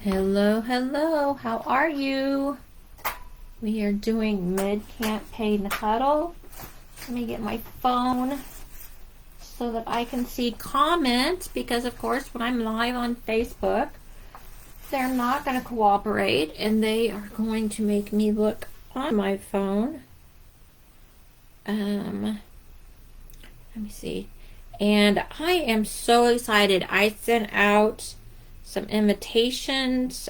Hello, hello. How are you? We are doing mid-campaign huddle. Let me get my phone so that I can see comments because, of course, when I'm live on Facebook, they're not going to cooperate and they are going to make me look on my phone. Let me see. And I am so excited. I sent out some invitations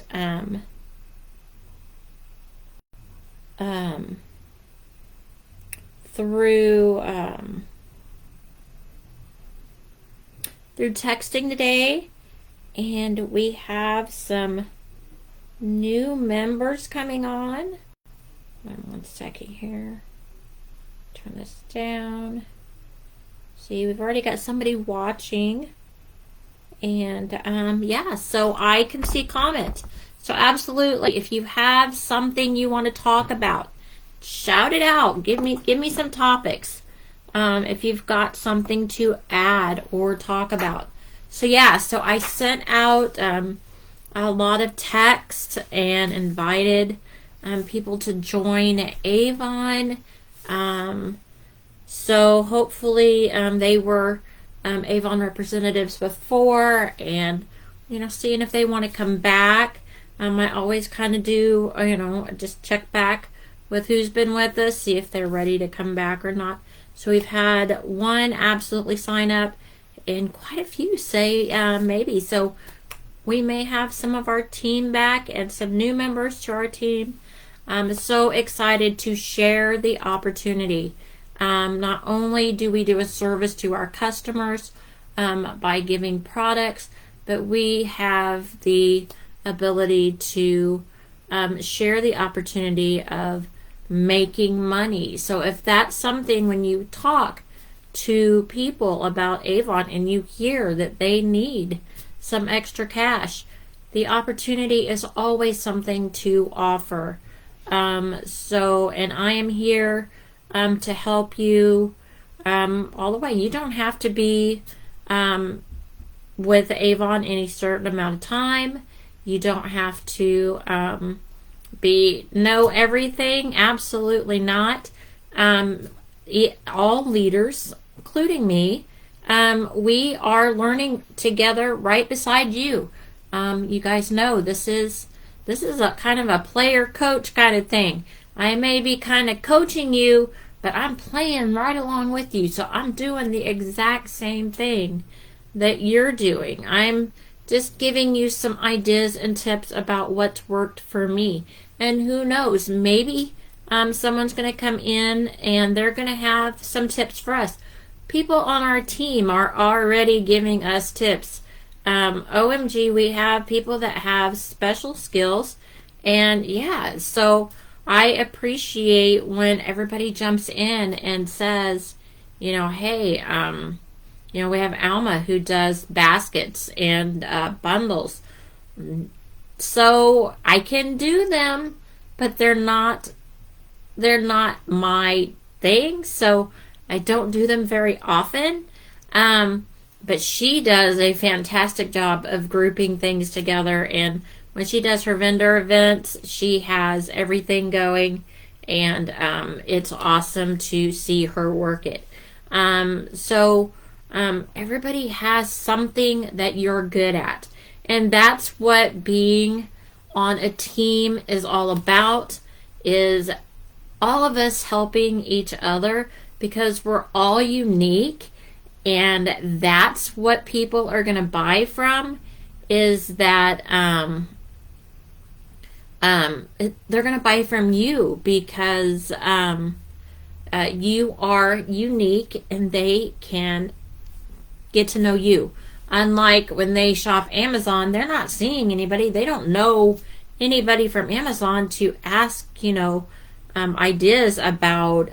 through texting today, and we have some new members coming on. One second here. Turn this down. See, we've already got somebody watching. And yeah, so I can see comments. So absolutely, if you have something you want to talk about, shout it out. Give me some topics. If you've got something to add or talk about. So yeah, so I sent out a lot of text and invited people to join Avon. So hopefully they were Avon representatives before, and seeing if they want to come back. I always kind of do, just check back with who's been with us, see if they're ready to come back or not. So we've had one absolutely sign up and quite a few say maybe. So we may have some of our team back and some new members to our team. I'm so excited to share the opportunity. Not only do we do a service to our customers by giving products, but we have the ability to share the opportunity of making money. So if that's something, when you talk to people about Avon and you hear that they need some extra cash, the opportunity is always something to offer. And I am here to help you all the way. You don't have to be with Avon any certain amount of time. You don't have to know everything. Absolutely not. All leaders, including me, we are learning together right beside you. You guys know this is a kind of a player coach kind of thing. I may be kind of coaching you, but I'm playing right along with you. So I'm doing the exact same thing that you're doing. I'm just giving you some ideas and tips about what's worked for me. And who knows, maybe someone's going to come in and they're going to have some tips for us. People on our team are already giving us tips. OMG, we have people that have special skills. And yeah, so I appreciate when everybody jumps in and says, hey, we have Alma who does baskets and bundles. So I can do them, but they're not my thing. So I don't do them very often. But she does a fantastic job of grouping things together, and when she does her vendor events, she has everything going, and it's awesome to see her work it. Everybody has something that you're good at, and that's what being on a team is all about, is all of us helping each other, because we're all unique, and that's what people are going to buy from, is that they're going to buy from you because you are unique and they can get to know you. Unlike when they shop Amazon, they're not seeing anybody. They don't know anybody from Amazon to ask, ideas about,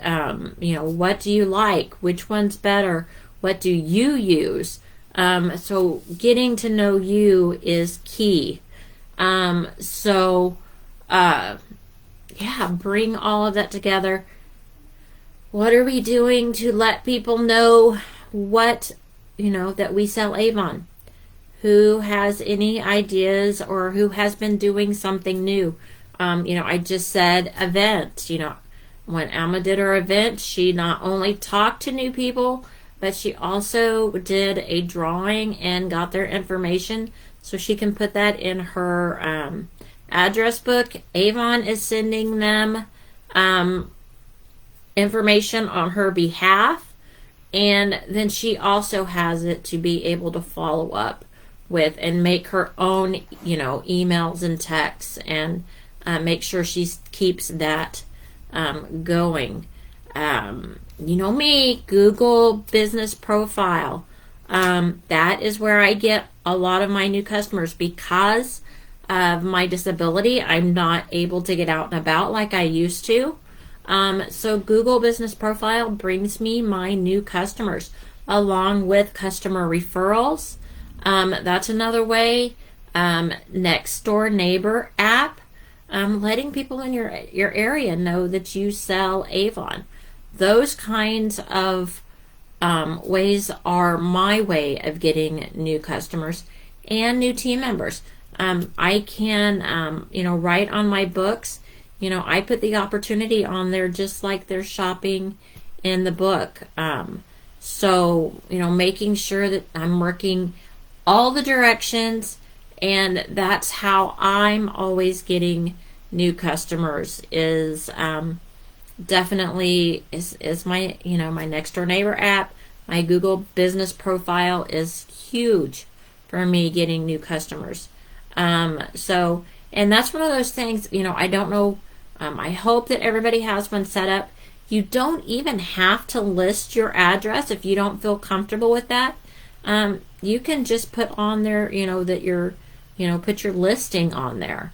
what do you like? Which one's better? What do you use? So getting to know you is key. Bring all of that together. What are we doing to let people know what, that we sell Avon? who has any ideas or who has been doing something new. I just said events. When Alma did her event, she not only talked to new people, but she also did a drawing and got their information so she can put that in her address book. Avon is sending them information on her behalf, and then she also has it to be able to follow up with and make her own emails and texts, and make sure she keeps that going. Me, Google business profile. That is where I get a lot of my new customers. Because of my disability, I'm not able to get out and about like I used to. So Google business profile brings me my new customers, along with customer referrals. That's another way. Next door neighbor app. Letting people in your area know that you sell Avon. Those kinds of ways are my way of getting new customers and new team members. I can, write on my books. I put the opportunity on there just like they're shopping in the book. So, making sure that I'm working all the directions, and that's how I'm always getting new customers is definitely is my my next door neighbor app. My Google business profile is huge for me getting new customers. So, and that's one of those things, I don't know. I hope that everybody has one set up. You don't even have to list your address if you don't feel comfortable with that. You can just put on there, that you're, put your listing on there.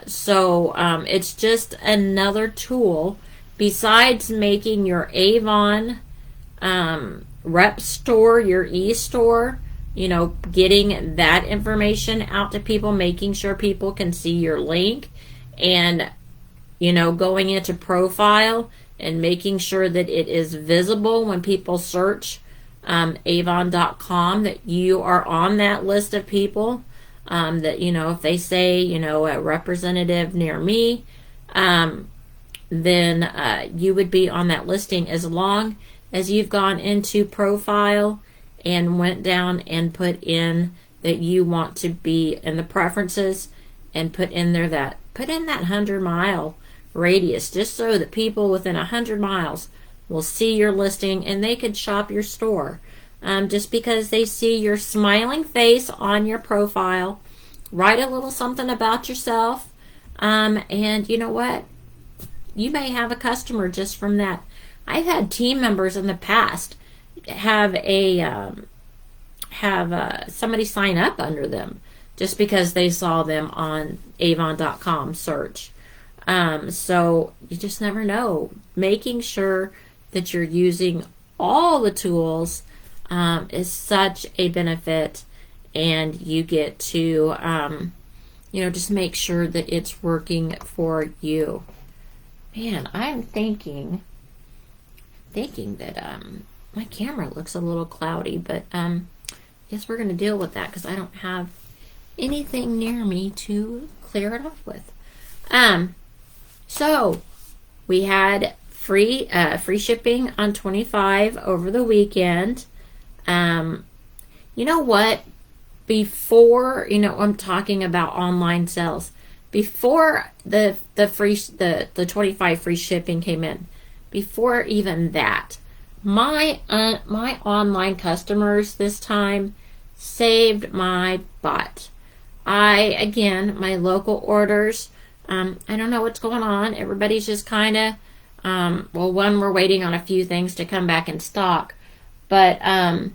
So it's just another tool besides making your Avon rep store, your e-store, getting that information out to people, making sure people can see your link, and, going into profile and making sure that it is visible when people search avon.com, that you are on that list of people. That, if they say, a representative near me, then you would be on that listing as long as you've gone into profile and went down and put in that you want to be in the preferences, and put in that 100-mile radius, just so that people within 100 miles will see your listing and they could shop your store. Just because they see your smiling face on your profile, write a little something about yourself, and you know what? You may have a customer just from that. I've had team members in the past have somebody sign up under them just because they saw them on avon.com search. So you just never know. Making sure that you're using all the tools is such a benefit, and you get to just make sure that it's working for you. Man, I'm thinking that my camera looks a little cloudy, but I guess we're going to deal with that because I don't have anything near me to clear it off with. So we had free shipping on 25 over the weekend. You know what? Before, I'm talking about online sales. Before the 25 free shipping came in, before even that, my online customers this time saved my butt. My local orders, I don't know what's going on. Everybody's just kind of, one, we're waiting on a few things to come back in stock, but and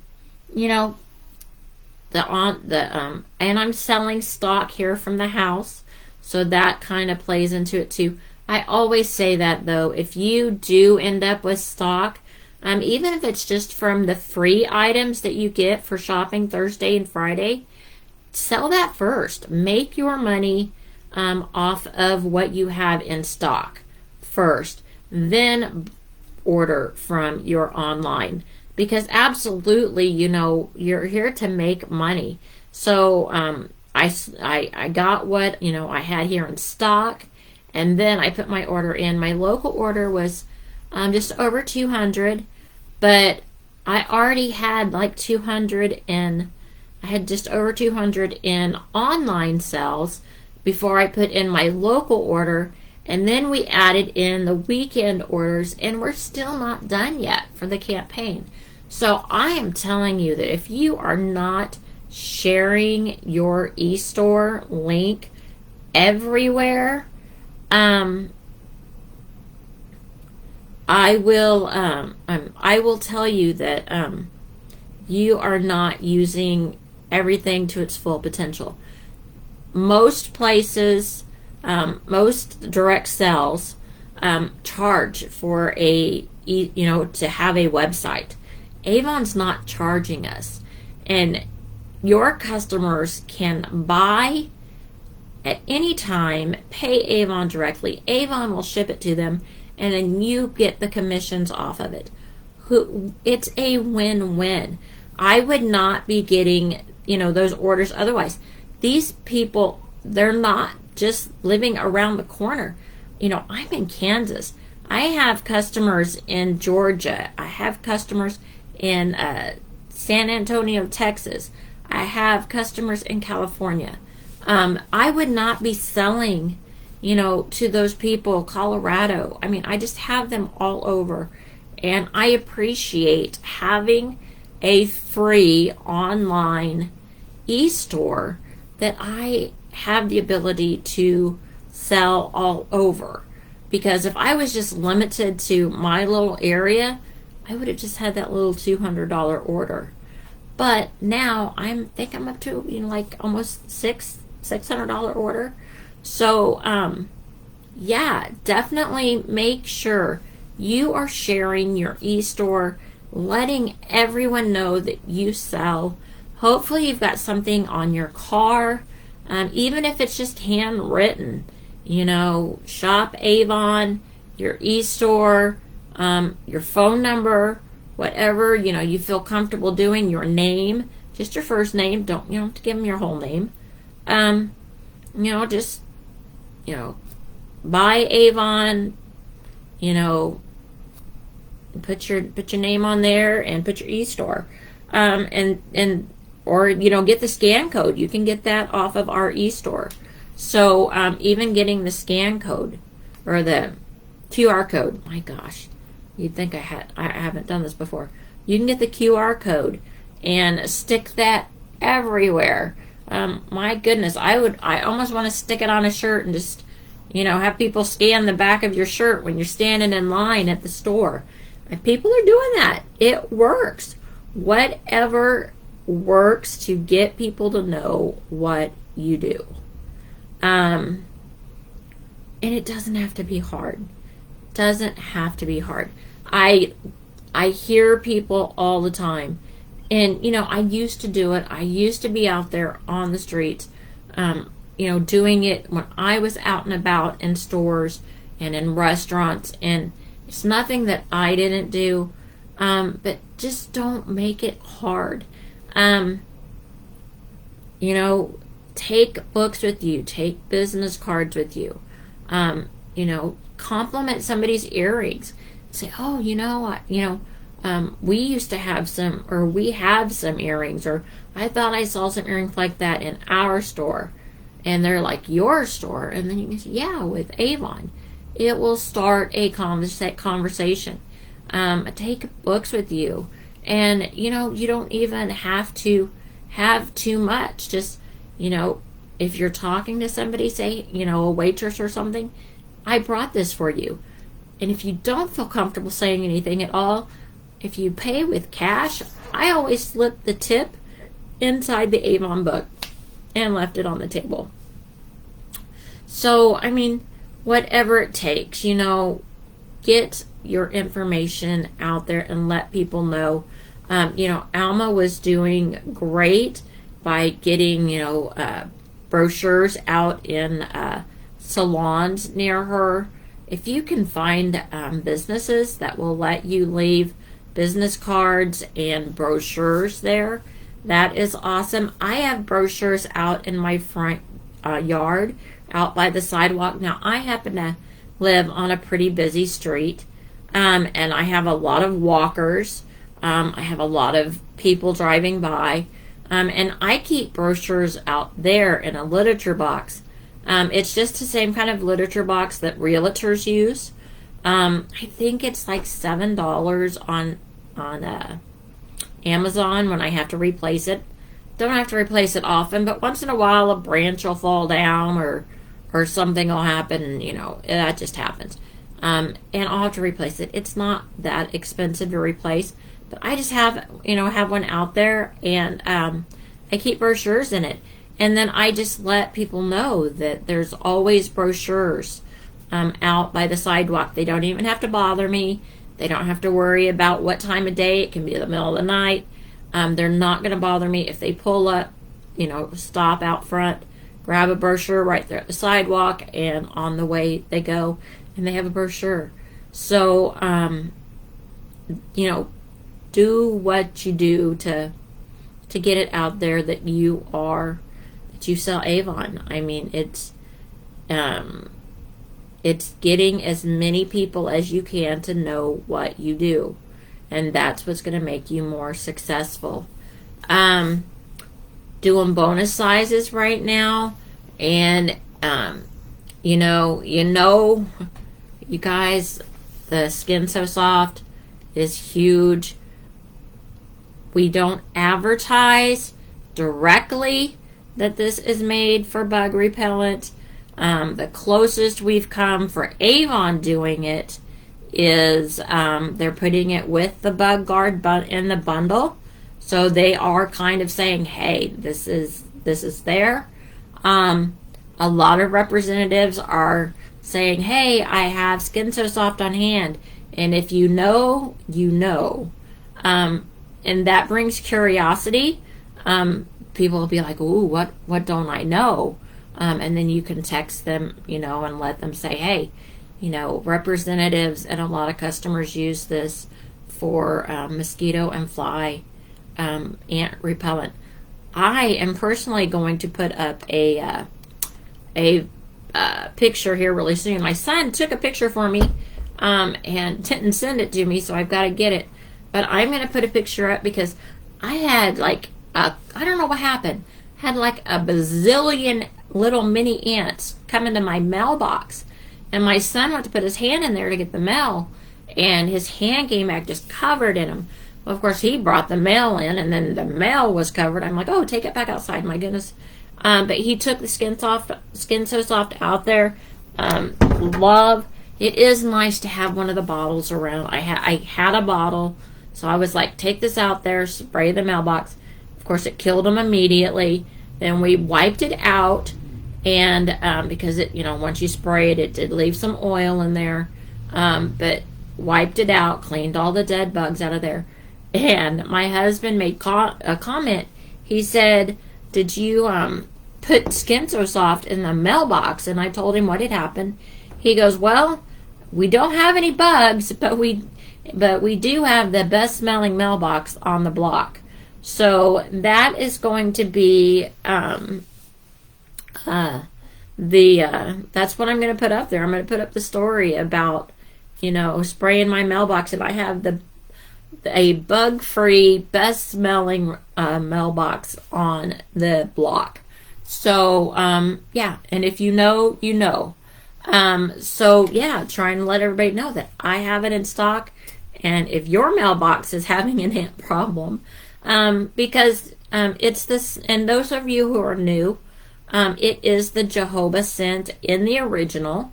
I'm selling stock here from the house, so that kind of plays into it too. I always say that though, if you do end up with stock, even if it's just from the free items that you get for shopping Thursday and Friday, sell that first. Make your money off of what you have in stock first, then order from your online. Because absolutely, you're here to make money. So I got what, I had here in stock, and then I put my order in. My local order was just over 200, but I already had like 200 in, I had just over 200 in online sales before I put in my local order. And then we added in the weekend orders, and we're still not done yet for the campaign. So I am telling you that if you are not sharing your e-store link everywhere, I will tell you that you are not using everything to its full potential. Most places, most direct sales charge for to have a website. Avon's not charging us, and your customers can buy at any time, pay Avon directly. Avon will ship it to them, and then you get the commissions off of it. It's a win-win. I would not be getting, those orders otherwise. These people, they're not just living around the corner. I'm in Kansas. I have customers in Georgia. I have customers in San Antonio, Texas. I have customers in California. I would not be selling, to those people, Colorado. I mean, I just have them all over. And I appreciate having a free online e-store that I have the ability to sell all over. Because if I was just limited to my little area, I would have just had that little $200 order. But now I think I'm up to like almost $600 order. So yeah, definitely make sure you are sharing your e-store, letting everyone know that you sell. Hopefully you've got something on your car, even if it's just handwritten, Shop Avon, your e-store, your phone number, whatever, you feel comfortable doing, your name, just your first name. Don't, have to give them your whole name. Just, buy Avon, put your name on there and put your e-store. Or get the scan code. You can get that off of our e-store. So even getting the scan code or the QR code, my gosh, you'd think I haven't done this before. You can get the QR code and stick that everywhere. My goodness, I almost want to stick it on a shirt and just, have people scan the back of your shirt when you're standing in line at the store. And people are doing that. It works. Whatever works to get people to know what you do. And it doesn't have to be hard. Doesn't have to be hard. I hear people all the time, and I used to do it. I used to be out there on the streets, doing it when I was out and about in stores and in restaurants, and it's nothing that I didn't do, but just don't make it hard. Take books with you, take business cards with you, compliment somebody's earrings. Say, oh, we used to have some, or we have some earrings, or I thought I saw some earrings like that in our store. And they're like, your store? And then you can say, yeah, with Avon. It will start a conversation. Take books with you. And, you don't even have to have too much. Just, if you're talking to somebody, say, a waitress or something, I brought this for you. And if you don't feel comfortable saying anything at all, if you pay with cash, I always slip the tip inside the Avon book and left it on the table. So, whatever it takes, get your information out there and let people know. Alma was doing great by getting, brochures out in salons near her. If you can find businesses that will let you leave business cards and brochures there, That is awesome. I have brochures out in my front yard, out by the sidewalk. Now, I happen to live on a pretty busy street, and I have a lot of walkers. I have a lot of people driving by, and I keep brochures out there in a literature box. It's just the same kind of literature box that realtors use. I think it's like $7 on Amazon when I have to replace it. Don't have to replace it often, but once in a while a branch will fall down or something will happen, and you know, that just happens. And I'll have to replace it. It's not that expensive to replace, but I just have one out there, and I keep brochures in it. And then I just let people know that there's always brochures out by the sidewalk. They don't even have to bother me. They don't have to worry about what time of day. It can be the middle of the night. They're not going to bother me if they pull up, stop out front, grab a brochure right there at the sidewalk, and on the way they go, and they have a brochure. So, do what you do to get it out there that you sell Avon. I mean, it's getting as many people as you can to know what you do, and that's what's going to make you more successful. Doing bonus sizes right now, and you guys, the Skin So Soft is huge. We don't advertise directly that this is made for bug repellent. The closest we've come for Avon doing it is they're putting it with the bug guard in the bundle, so they are kind of saying, hey, this is there. A lot of representatives are saying, hey, I have Skin So Soft on hand, and if you know, and that brings curiosity. People will be like, ooh, what don't I know? And then you can text them, and let them say, hey, representatives and a lot of customers use this for mosquito and fly ant repellent. I am personally going to put up a picture here really soon. My son took a picture for me and didn't send it to me, so I've got to get it. But I'm going to put a picture up because I had I don't know what happened. Had like a bazillion little mini ants come into my mailbox, and my son went to put his hand in there to get the mail, and his hand came back just covered in them. Well, of course, he brought the mail in, and then the mail was covered. I'm like, oh, take it back outside, my goodness. But he took the Skin So Soft out there. It is nice to have one of the bottles around. I had a bottle, so I was like, take this out there, spray the mailbox. Of course, it killed them immediately. Then we wiped it out, and because it, once you spray it, it did leave some oil in there. But wiped it out, cleaned all the dead bugs out of there. And my husband made a comment. He said, did you put Skin So Soft in the mailbox? And I told him what had happened. He goes, well, we don't have any bugs, but we do have the best smelling mailbox on the block. So that is going to be that's what I'm going to put up there. I'm going to put up the story about spraying my mailbox, and I have a bug-free, best smelling mailbox on the block. So yeah, and if you know, you know. So yeah, trying to let everybody know that I have it in stock, and if your mailbox is having an ant problem, because it's this, and those of you who are new, it is the jojoba scent in the original.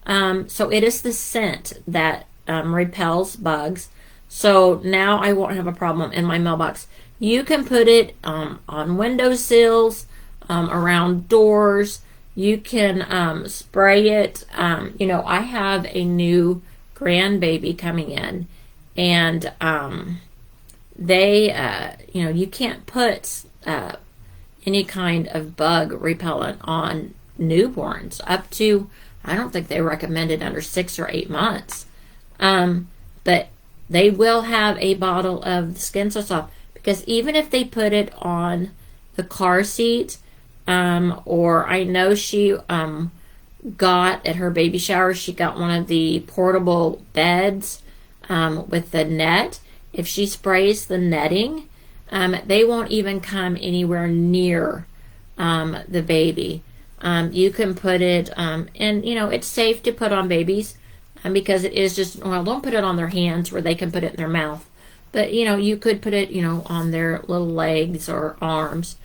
So it is the scent that repels bugs. So now I won't have a problem in my mailbox. You can put it on windowsills, around doors. You can spray it. I have a new grandbaby coming in, and they, you can't put any kind of bug repellent on newborns up to, I don't think they recommend it under 6 or 8 months. But they will have a bottle of Skin So Soft because even if they put it on the car seat, or I know she got at her baby shower, she got one of the portable beds with the net. If she sprays the netting, they won't even come anywhere near the baby. You can put it, and it's safe to put on babies because it is just, well, don't put it on their hands where they can put it in their mouth. But, you could put it, on their little legs or arms.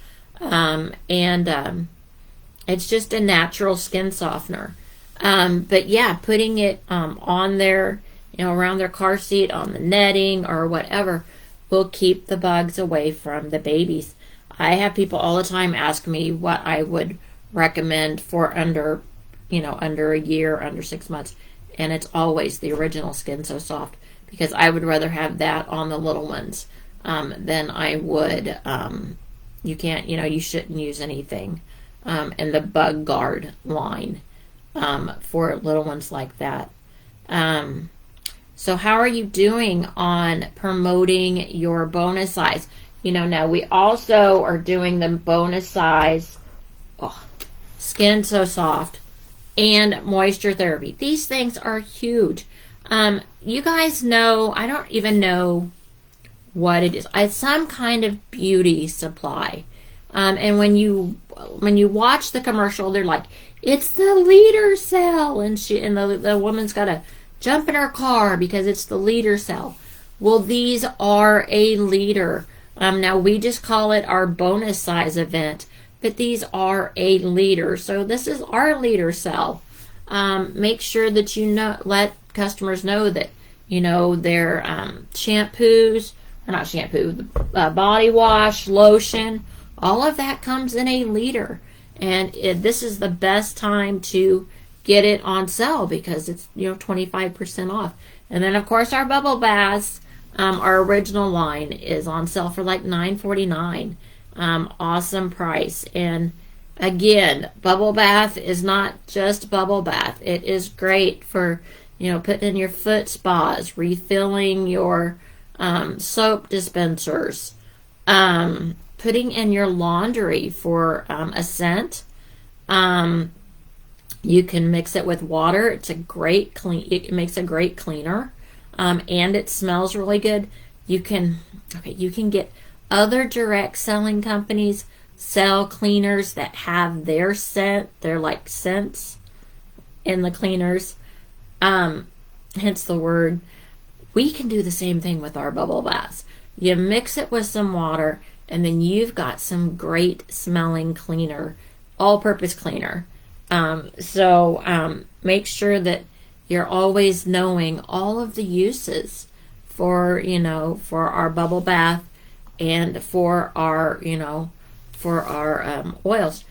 It's just a natural skin softener. But yeah, putting it on their, around their car seat, on the netting or whatever, will keep the bugs away from the babies. I have people all the time ask me what I would recommend for under a year, under 6 months. And it's always the original Skin So Soft, because I would rather have that on the little ones than I would, you shouldn't use anything in the Bug Guard line for little ones like that. So how are you doing on promoting your bonus size? Now we also are doing the bonus size Skin So Soft and moisture therapy. These things are huge. You guys know, I don't even know what it is. It's some kind of beauty supply. And when you watch the commercial, they're like, it's the leader cell, and the woman's got to jump in her car because it's the leader cell. Well, these are a leader. Now we just call it our bonus size event, but these are a leader. So this is our leader cell. Make sure that let customers know that their shampoos, or not shampoo, body wash, lotion, all of that comes in a liter. And this is the best time to get it on sale because it's 25% off. And then of course our bubble baths, our original line, is on sale for like $9.49. Awesome price. And again, bubble bath is not just bubble bath. It is great for putting in your foot spas, refilling your soap dispensers, putting in your laundry for a scent. You can mix it with water. It's a great it makes a great cleaner, and it smells really good. You can get other direct selling companies sell cleaners that have their scent. They're like scents in the cleaners. Hence the word. We can do the same thing with our bubble baths. You mix it with some water, and then you've got some great smelling cleaner, all-purpose cleaner. So make sure that you're always knowing all of the uses for our bubble bath and for our oils.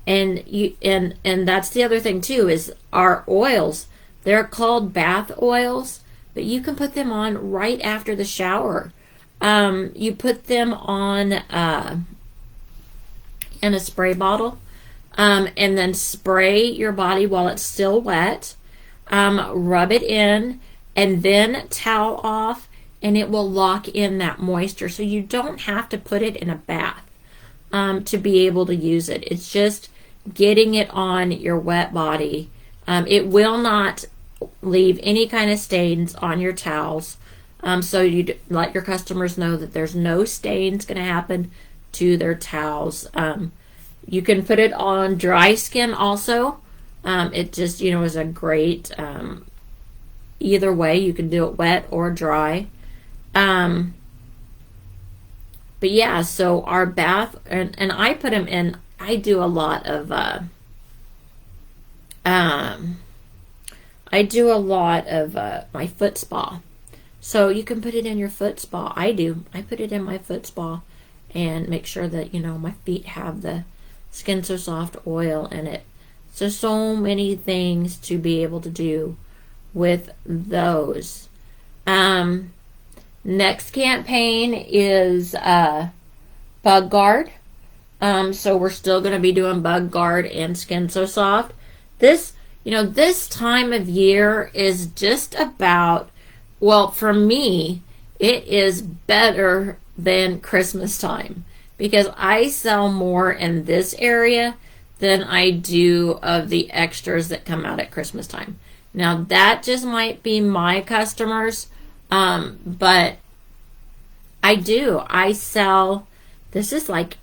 And that's the other thing too, is our oils. They're called bath oils, but you can put them on right after the shower. You put them on in a spray bottle, and then spray your body while it's still wet. Rub it in, and then towel off, and it will lock in that moisture. So you don't have to put it in a bath to be able to use it. It's just getting it on your wet body. It will not leave any kind of stains on your towels. So you let your customers know that there's no stains going to happen to their towels. You can put it on dry skin also. It just, is a great, either way, you can do it wet or dry. But yeah, so our bath, and I put them in, I do a lot of, my foot spa. So you can put it in your foot spa. I put it in my foot spa and make sure that, my feet have the Skin So Soft oil in it. So many things to be able to do with those. Next campaign is Bug Guard. So we're still going to be doing Bug Guard and Skin So Soft. This time of year is just about, well, for me, it is better than Christmas time, because I sell more in this area than I do of the extras that come out at Christmas time. Now that just might be my customers, but I sell. This is like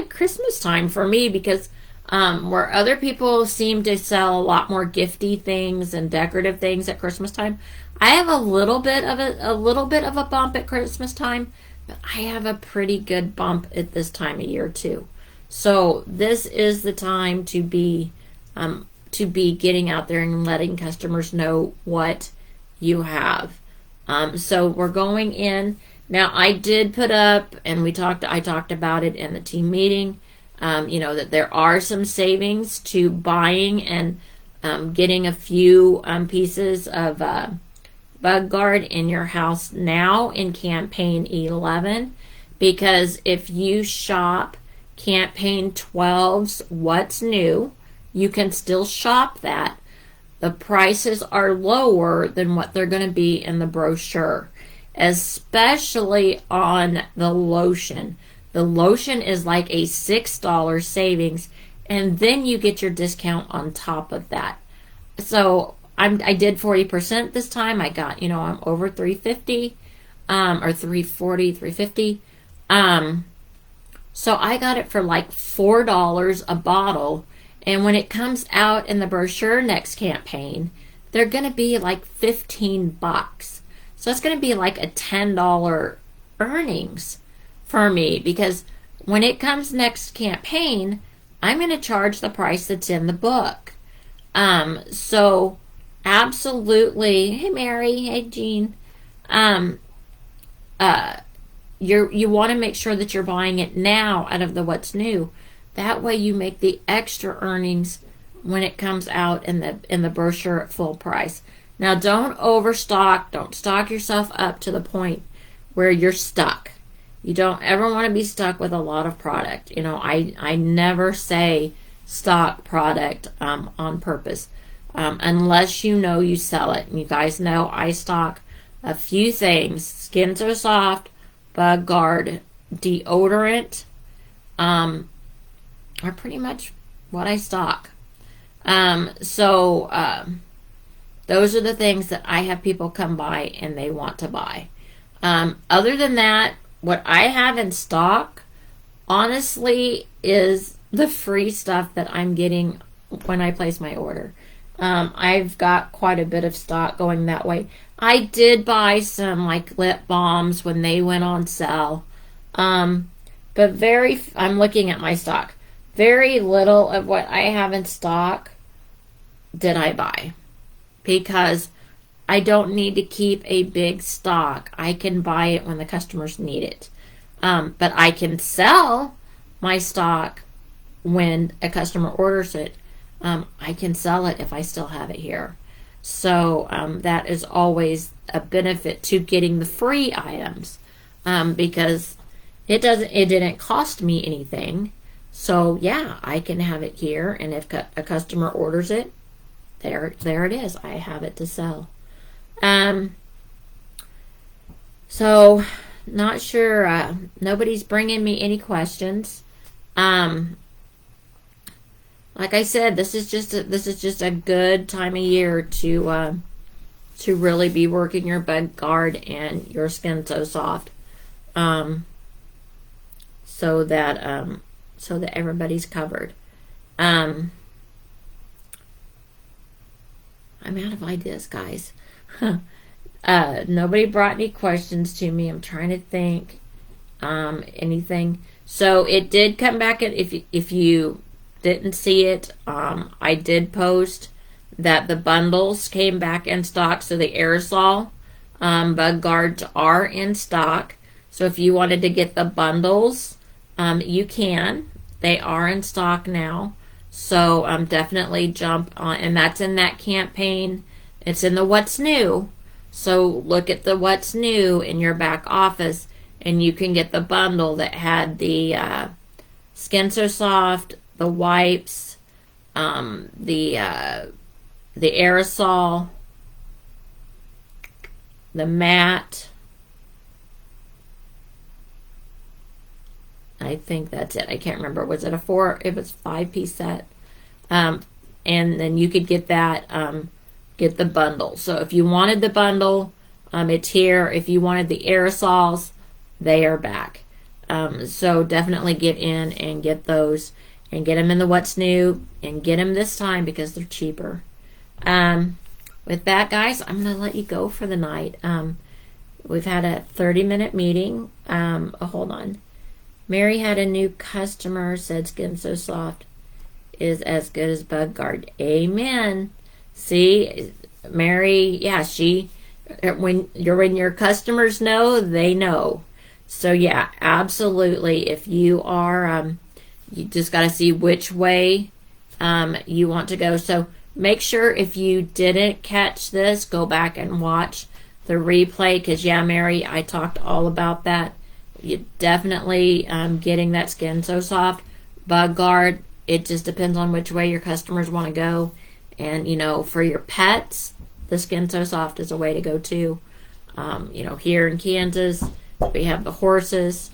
Christmas time for me, because where other people seem to sell a lot more gifty things and decorative things at Christmas time, I have a little bit of a bump at Christmas time, but I have a pretty good bump at this time of year too. So this is the time to be getting out there and letting customers know what you have. So we're going in now. I did put up, and I talked about it in the team meeting. That there are some savings to buying and getting a few pieces of bug guard in your house now in campaign 11, because if you shop campaign 12's what's new, you can still shop that. The prices are lower than what they're going to be in the brochure, especially on the lotion. The lotion is like a $6 savings, and then you get your discount on top of that. So I did 40% this time. I got, I'm over 350, or 340, 350. So I got it for like $4 a bottle. And when it comes out in the brochure next campaign, they're going to be like $15. So it's going to be like a $10 earnings for me, because when it comes next campaign, I'm going to charge the price that's in the book. So absolutely. Hey, Mary. Hey, Jean. You want to make sure that you're buying it now out of the what's new. That way you make the extra earnings when it comes out in the brochure at full price. Now don't overstock. Don't stock yourself up to the point where you're stuck. You don't ever want to be stuck with a lot of product. I never say stock product on purpose, unless you sell it. And you guys know I stock a few things: Skin So Soft, Bug Guard, deodorant, are pretty much what I stock. Those are the things that I have people come by and they want to buy. Other than that, what I have in stock, honestly, is the free stuff that I'm getting when I place my order. I've got quite a bit of stock going that way. I did buy some like lip balms when they went on sale. I'm looking at my stock. Very little of what I have in stock did I buy, because I don't need to keep a big stock. I can buy it when the customers need it. But I can sell my stock when a customer orders it. I can sell it if I still have it here. So that is always a benefit to getting the free items, because it didn't cost me anything. So yeah, I can have it here, and if a customer orders it, there it is. I have it to sell. So not sure. Nobody's bringing me any questions. Like I said, this is just a good time of year to really be working your bug guard and your Skin So Soft, so that everybody's covered. I'm out of ideas, guys. Nobody brought any questions to me. I'm trying to think anything. So it did come back. If you didn't see it, I did post that the bundles came back in stock. So the aerosol bug guards are in stock. So if you wanted to get the bundles, you can. They are in stock now. So definitely jump on, and that's in that campaign. It's in the what's new. So look at the what's new in your back office, and you can get the bundle that had the Skin So Soft, the wipes, the aerosol, the mat, I think that's it. I can't remember. Was it a 4? It was 5-piece set. And then you could get that, get the bundle. So if you wanted the bundle, it's here. If you wanted the aerosols, they are back. So definitely get in and get those and get them in the What's New and get them this time because they're cheaper. With that, guys, I'm going to let you go for the night. We've had a 30-minute meeting. Hold on. Mary had a new customer, said Skin So Soft is as good as Bug Guard. Amen. See, Mary, yeah, when your customers know, they know. So yeah, absolutely. If you are, you just got to see which way you want to go. So make sure if you didn't catch this, go back and watch the replay, because yeah, Mary, I talked all about that. You definitely getting that Skin So Soft, Bug Guard. It just depends on which way your customers want to go. And, for your pets, the Skin So Soft is a way to go too. Here in Kansas, we have the horses,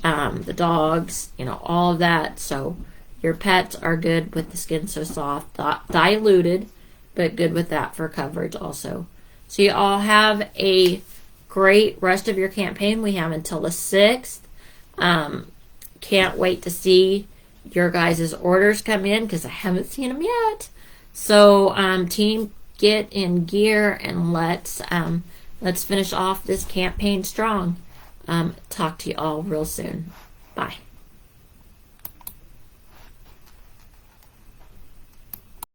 the dogs, all of that. So your pets are good with the Skin So Soft, diluted, but good with that for coverage also. So you all have a great rest of your campaign. We have until the 6th. Can't wait to see your guys' orders come in because I haven't seen them yet. So team, get in gear and let's finish off this campaign strong. Talk to you all real soon. Bye.